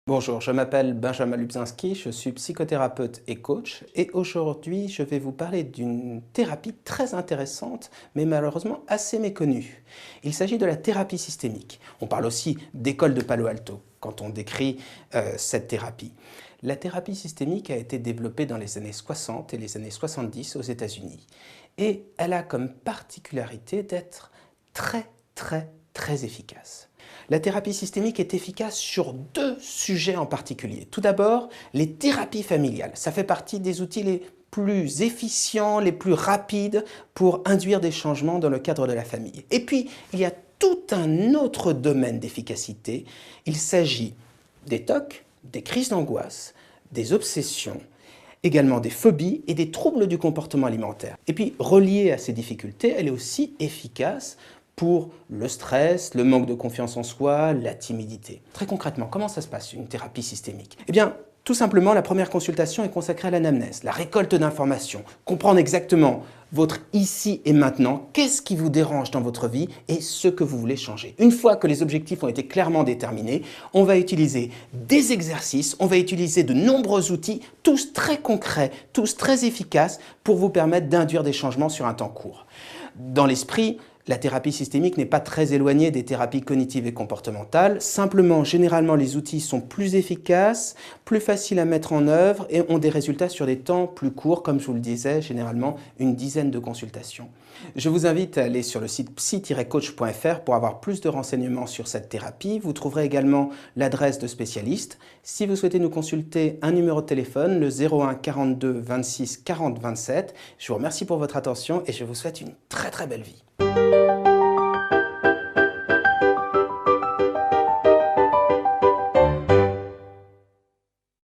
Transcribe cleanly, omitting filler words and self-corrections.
Bonjour, je m'appelle Benjamin Lubzinski, je suis psychothérapeute et coach et aujourd'hui je vais vous parler d'une thérapie très intéressante mais malheureusement assez méconnue. Il s'agit de la thérapie systémique. On parle aussi d'école de Palo Alto quand on décrit cette thérapie. La thérapie systémique a été développée dans les années 60 et les années 70 aux États-Unis et elle a comme particularité d'être très efficace. La thérapie systémique est efficace sur deux sujets en particulier. Tout d'abord, les thérapies familiales. Ça fait partie des outils les plus efficients, les plus rapides pour induire des changements dans le cadre de la famille. Et puis, il y a tout un autre domaine d'efficacité. Il s'agit des TOC, des crises d'angoisse, des obsessions, également des phobies et des troubles du comportement alimentaire. Et puis, reliée à ces difficultés, elle est aussi efficace pour le stress, le manque de confiance en soi, la timidité. Très concrètement, comment ça se passe, une thérapie systémique? Eh bien, tout simplement, la première consultation est consacrée à l'anamnèse, la récolte d'informations, comprendre exactement votre ici et maintenant, qu'est-ce qui vous dérange dans votre vie et ce que vous voulez changer. Une fois que les objectifs ont été clairement déterminés, on va utiliser des exercices, on va utiliser de nombreux outils, tous très concrets, tous très efficaces pour vous permettre d'induire des changements sur un temps court. Dans l'esprit, la thérapie systémique n'est pas très éloignée des thérapies cognitives et comportementales. Simplement, généralement, les outils sont plus efficaces, plus faciles à mettre en œuvre et ont des résultats sur des temps plus courts, comme je vous le disais, généralement une dizaine de consultations. Je vous invite à aller sur le site psy-coach.fr pour avoir plus de renseignements sur cette thérapie. Vous trouverez également l'adresse de spécialistes. Si vous souhaitez nous consulter, un numéro de téléphone, le 01 42 26 40 27. Je vous remercie pour votre attention et je vous souhaite une très belle vie.